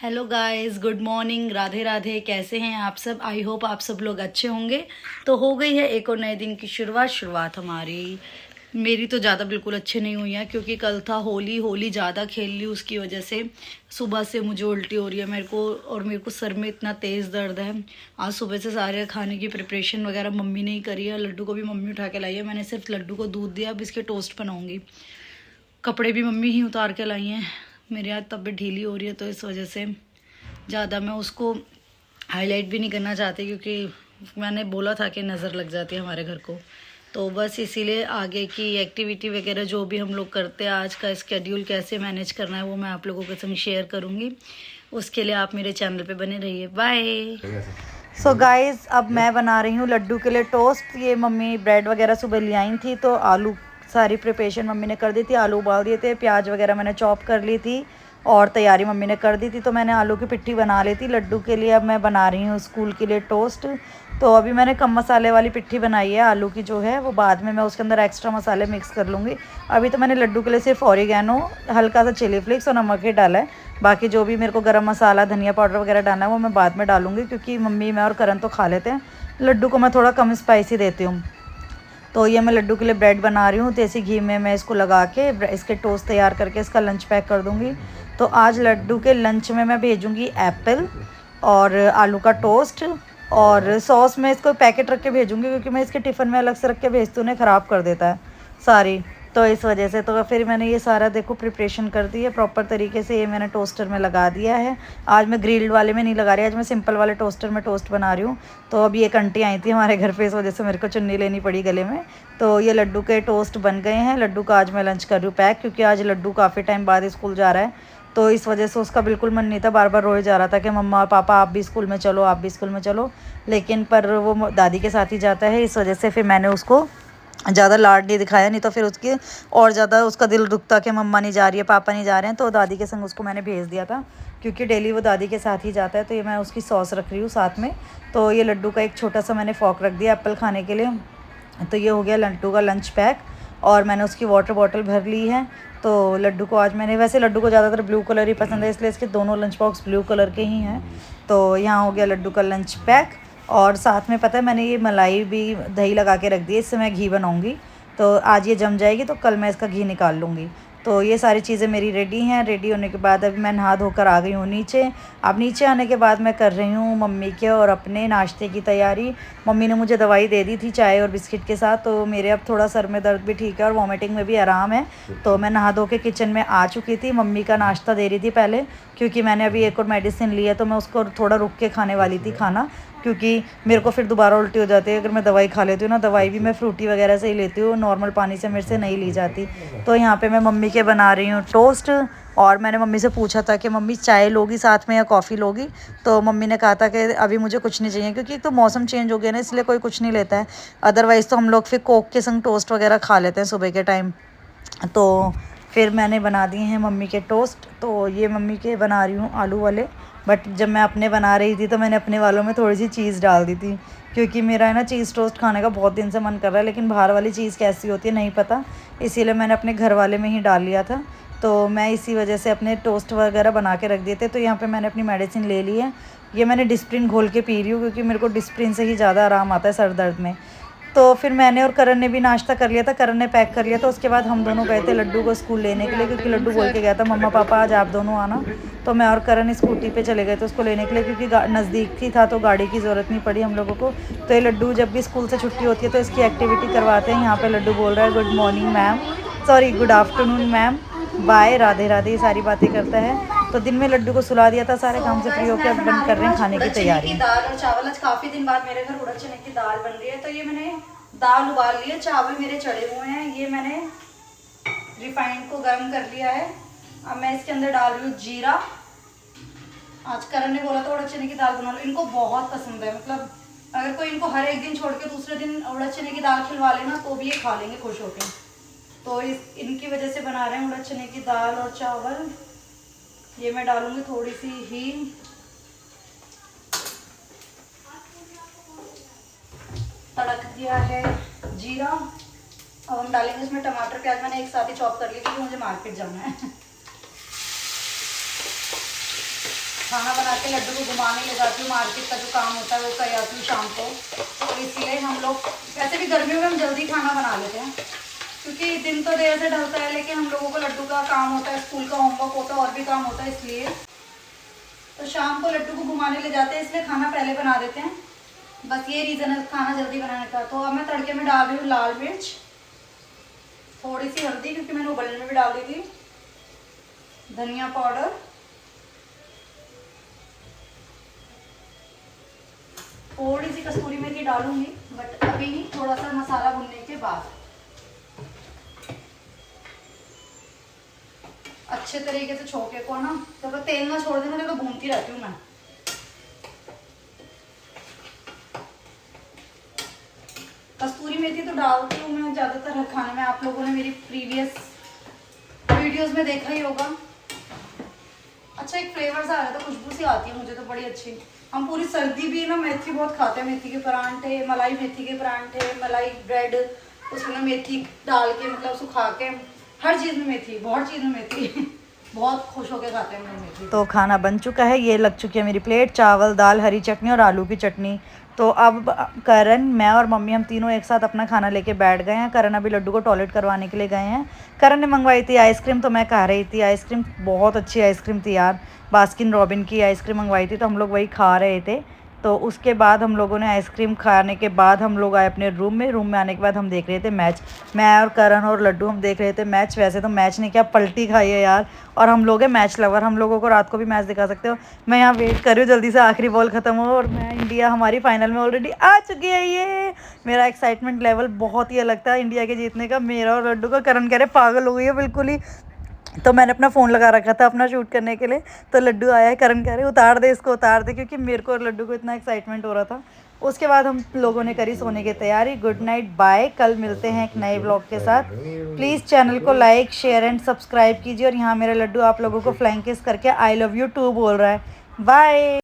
Hello guys, good morning, Radhe Radhe. कैसे हैं आप सब? आई होप आप सब लोग अच्छे होंगे। तो हो गई है एक और नए दिन की शुरुआत हमारी। मेरी तो ज़्यादा बिल्कुल अच्छे नहीं हुई है क्योंकि कल था होली ज़्यादा खेल ली, उसकी वजह से सुबह से मुझे उल्टी हो रही है मेरे को, और मेरे को सर में इतना तेज़ दर्द है। आज सुबह से सारे खाने की प्रिपरेशन वगैरह मम्मी ने ही करी है। लड्डू को भी मम्मी उठा के लाई है, मैंने सिर्फ लड्डू को दूध दिया, अब इसके टोस्ट बनाऊँगी। कपड़े भी मम्मी ही उतार के लाई हैं। मेरी आज तबीयत ढीली हो रही है तो इस वजह से ज़्यादा मैं उसको हाईलाइट भी नहीं करना चाहती, क्योंकि मैंने बोला था कि नज़र लग जाती है हमारे घर को। तो बस इसीलिए आगे की एक्टिविटी वगैरह जो भी हम लोग करते हैं, आज का स्केड्यूल कैसे मैनेज करना है, वो मैं आप लोगों के संग शेयर करूँगी। उसके लिए आप मेरे चैनल पे बने रहिए। बाय। सो गाइस, अब मैं बना रही हूँ लड्डू के लिए टोस्ट। ये मम्मी ब्रेड वगैरह सुबह ले आई थी, तो आलू सारी प्रिपरेशन मम्मी ने कर दी थी। आलू उबाल दिए थे, प्याज वगैरह मैंने चॉप कर ली थी और तैयारी मम्मी ने कर दी थी। तो मैंने आलू की पिट्ठी बना ली थी लड्डू के लिए। अब मैं बना रही हूँ स्कूल के लिए टोस्ट। तो अभी मैंने कम मसाले वाली पिट्ठी बनाई है आलू की जो है, वो बाद में मैं उसके अंदर एक्स्ट्रा मसाले मिक्स कर लूँगी। अभी तो मैंने लड्डू के लिए सिर्फ ऑरिगेनो, हल्का सा चिली फ्लेक्स और नमक ही डाला है। बाकी जो भी मेरे को गरम मसाला, धनिया पाउडर वगैरह डालना है वो मैं बाद में डालूँगी, क्योंकि मम्मी, मैं और करण तो खा लेते हैं। लड्डू को मैं थोड़ा कम स्पाइसी देती हूँ। तो ये मैं लड्डू के लिए ब्रेड बना रही हूँ। देसी घी में मैं इसको लगा के इसके टोस्ट तैयार करके इसका लंच पैक कर दूँगी। तो आज लड्डू के लंच में मैं भेजूँगी एप्पल और आलू का टोस्ट, और सॉस में इसको पैकेट रख के भेजूँगी, क्योंकि मैं इसके टिफ़िन में अलग से रख के भेजती हूँ, उन्हें ख़राब कर देता है सारी। तो इस वजह से तो फिर मैंने ये सारा देखो प्रिपरेशन कर दी है प्रॉपर तरीके से। ये मैंने टोस्टर में लगा दिया है। आज मैं ग्रिल्ड वाले में नहीं लगा रही, आज मैं सिंपल वाले टोस्टर में टोस्ट बना रही हूँ। तो अभी एक आंटी आई थी हमारे घर पे, इस वजह से मेरे को चुन्नी लेनी पड़ी गले में। तो ये लड्डू के टोस्ट बन गए हैं। लड्डू का आज मैं लंच कर रही हूँ पैक, क्योंकि आज लड्डू काफ़ी टाइम बाद स्कूल जा रहा है। तो इस वजह से उसका बिल्कुल मन नहीं था, बार बार रोए जा रहा था कि मम्मा और पापा आप भी स्कूल में चलो, आप भी स्कूल में चलो। लेकिन पर वो दादी के साथ ही जाता है, इस वजह से फिर मैंने उसको ज़्यादा लाड नहीं दिखाया, नहीं तो फिर उसके और ज़्यादा उसका दिल दुखता कि मम्मा नहीं जा रही है, पापा नहीं जा रहे हैं। तो दादी के संग उसको मैंने भेज दिया था, क्योंकि डेली वो दादी के साथ ही जाता है। तो ये मैं उसकी सॉस रख रही हूँ साथ में। तो ये लड्डू का एक छोटा सा मैंने फॉक रख दिया एप्पल खाने के लिए। तो ये हो गया लड्डू का लंच पैक, और मैंने उसकी वाटर बॉटल भर ली है। तो लड्डू को आज मैंने, वैसे लड्डू को ज़्यादातर ब्लू कलर ही पसंद है, इसलिए इसके दोनों लंच बॉक्स ब्लू कलर के ही हैं। तो यहाँ हो गया लड्डू का लंच पैक। और साथ में पता है मैंने ये मलाई भी दही लगा के रख दी है, इससे मैं घी बनाऊँगी। तो आज ये जम जाएगी तो कल मैं इसका घी निकाल लूँगी। तो ये सारी चीज़ें मेरी रेडी हैं। रेडी होने के बाद अभी मैं नहा धोकर आ गई हूँ नीचे। अब नीचे आने के बाद मैं कर रही हूँ मम्मी के और अपने नाश्ते की तैयारी। मम्मी ने मुझे दवाई दे दी थी चाय और बिस्किट के साथ, तो मेरे अब थोड़ा सर में दर्द भी ठीक है और वॉमिटिंग में भी आराम है। तो मैं नहा धो के किचन में आ चुकी थी। मम्मी का नाश्ता दे रही थी पहले, क्योंकि मैंने अभी एक और मेडिसिन ली है, तो मैं उसको थोड़ा रुक के खाने वाली थी खाना, क्योंकि मेरे को फिर दोबारा उल्टी हो जाती है अगर मैं दवाई खा लेती हूँ ना। दवाई भी मैं फ्रूटी वगैरह से ही लेती हूँ, नॉर्मल पानी से मेरे से नहीं ली जाती। तो यहाँ पे मैं मम्मी के बना रही हूँ टोस्ट। और मैंने मम्मी से पूछा था कि मम्मी चाय लोगी साथ में या कॉफ़ी लोगी? तो मम्मी ने कहा था कि अभी मुझे कुछ नहीं चाहिए, क्योंकि एक तो मौसम चेंज हो गया ना, इसलिए कोई कुछ नहीं लेता है। अदरवाइज़ तो हम लोग फिर कोक के संग टोस्ट वगैरह खा लेते हैं सुबह के टाइम। तो फिर मैंने बना दिए हैं मम्मी के टोस्ट। तो ये मम्मी के बना रही हूँ आलू वाले, बट जब मैं अपने बना रही थी तो मैंने अपने वालों में थोड़ी सी चीज़ डाल दी थी, क्योंकि मेरा है ना चीज़ टोस्ट खाने का बहुत दिन से मन कर रहा है, लेकिन बाहर वाली चीज़ कैसी होती है नहीं पता, इसीलिए मैंने अपने घर वाले में ही डाल लिया था। तो मैं इसी वजह से अपने टोस्ट वगैरह बना के रख दिए थे। तो यहाँ पे मैंने अपनी मेडिसिन ले ली है। ये मैंने डिस्प्रिन घोल के पी रही हूँ, क्योंकि मेरे को डिस्प्रिन से ही ज़्यादा आराम आता है सर दर्द में। तो फिर मैंने और करण ने भी नाश्ता कर लिया था, करण ने पैक कर लिया था। उसके बाद हम दोनों गए थे लड्डू को स्कूल लेने के लिए, क्योंकि लड्डू बोल के गया था मम्मा पापा आज आप दोनों आना। तो मैं और करण स्कूटी पे चले गए थे उसको लेने के लिए, क्योंकि नज़दीक ही था तो गाड़ी की ज़रूरत नहीं पड़ी हम लोगों को। तो ये लड्डू जब भी स्कूल से छुट्टी होती है तो इसकी एक्टिविटी करवाते हैं। यहाँ पर लड्डू बोल रहा है good morning ma'am, sorry good afternoon ma'am, bye, Radhe Radhe, ये सारी बातें करता है। तो दिन में लड्डू को सुला दिया था, सारे काम से फ्री होकर अब बंद कर रहे हैं खाने की तैयारी। दाल और चावल, आज काफ़ी दिन बाद मेरे घर उड़द चने की दाल बन रही है। तो ये मैंने दाल उबाल ली है, चावल मेरे चढ़े हुए हैं। ये मैंने रिफाइंड को गर्म कर लिया है। अब मैं इसके अंदर डाल रही हूँ जीरा। आज करण ने बोला था उड़द चने की दाल बना लो, इनको बहुत पसंद है। मतलब अगर कोई इनको हर एक दिन छोड़ के दूसरे दिन उड़द चने की दाल खिलवा लेना तो भी ये खा लेंगे खुश होकर। तो इनकी वजह से बना रहे हैं उड़द चने की दाल और चावल। ये मैं डालूंगी थोड़ी सी हींग, तड़क दिया है जीरा। अब हम डालेंगे इसमें टमाटर प्याज, मैंने एक साथ ही चॉप कर लिया क्योंकि मुझे मार्केट जाना है। खाना बना के लड्डू को घुमाने ले जाती हूँ, मार्केट का जो काम होता है वो कर आती हूँ शाम को। तो इसलिए हम लोग वैसे भी गर्मियों में हम जल्दी खाना बना लेते हैं, क्योंकि दिन तो देर से ढलता है, लेकिन हम लोगों को लड्डू का काम होता है, स्कूल का होमवर्क होता है, और भी काम होता है, इसलिए तो शाम को लड्डू को घुमाने ले जाते हैं, इसलिए खाना पहले बना देते हैं। बस ये रीज़न है खाना जल्दी बनाने का। तो अब मैं तड़के में डाल रही हूँ लाल मिर्च, थोड़ी सी हल्दी क्योंकि मैंने उबलने में भी डाल दी थी, धनिया पाउडर, थोड़ी सी कसूरी मेथी डालूंगी, बट अभी नहीं, थोड़ा सा मसाला भुनने के बाद। अच्छे तरीके से छोके को ना, तो अगर तेल ना छोड़ देना तो भूनती रहती हूँ मैं। कस्तूरी मेथी तो डालती हूँ मैं ज़्यादातर खाने में, आप लोगों ने मेरी प्रीवियस वीडियोस में देखा ही होगा। अच्छा एक फ्लेवर सा आ रहा था, खुशबू सी आती है मुझे तो बड़ी अच्छी। हम पूरी सर्दी भी ना मेथी बहुत खाते हैं, मेथी के परांठे, मलाई मेथी के परांठे, मलाई ब्रेड, उसमें मेथी डाल के मतलब सुखा के, हर चीज़ में मेथी, बहुत चीज़ में मेथी बहुत खुश होकर खाते हैं हम मेथी। तो खाना बन चुका है, ये लग चुकी है मेरी प्लेट, चावल, दाल, हरी चटनी और आलू की चटनी। तो अब करण, मैं और मम्मी हम तीनों एक साथ अपना खाना लेके बैठ गए हैं। करण अभी लड्डू को टॉयलेट करवाने के लिए गए हैं। करण ने मंगवाई थी आइसक्रीम, तो मैं खा रही थी आइसक्रीम, बहुत अच्छी आइसक्रीम थी यार, बास्किन रॉबिन की आइसक्रीम मंगवाई थी, तो हम लोग वही खा रहे थे। तो उसके बाद हम लोगों ने आइसक्रीम खाने के बाद हम लोग आए अपने रूम में आने के बाद हम देख रहे थे मैच, मैं और करण और लड्डू हम देख रहे थे मैच। वैसे तो मैच ने क्या पलटी खाई है यार, और हम लोग हैं मैच लवर, हम लोगों को रात को भी मैच दिखा सकते हो। मैं यहाँ वेट कर रही हूँ जल्दी से आखिरी बॉल ख़त्म हो, और मैं इंडिया हमारी फाइनल में ऑलरेडी आ चुकी है। ये मेरा एक्साइटमेंट लेवल बहुत ही अलग था इंडिया के जीतने का, मेरा और लड्डू का। करण कह रहे पागल हो गई है बिल्कुल ही, तो मैंने अपना फ़ोन लगा रखा था अपना शूट करने के लिए। तो लड्डू आया है, करण कह रहे उतार दे इसको, उतार दे, क्योंकि मेरे को और लड्डू को इतना एक्साइटमेंट हो रहा था। उसके बाद हम लोगों ने करी सोने की तैयारी। गुड नाइट, बाय, कल मिलते हैं एक नए व्लॉग के साथ। प्लीज़ चैनल को लाइक, शेयर एंड सब्सक्राइब कीजिए। और यहाँ मेरा लड्डू आप लोगों को फ्लाइंग किस करके आई लव यू टू बोल रहा है। बाय।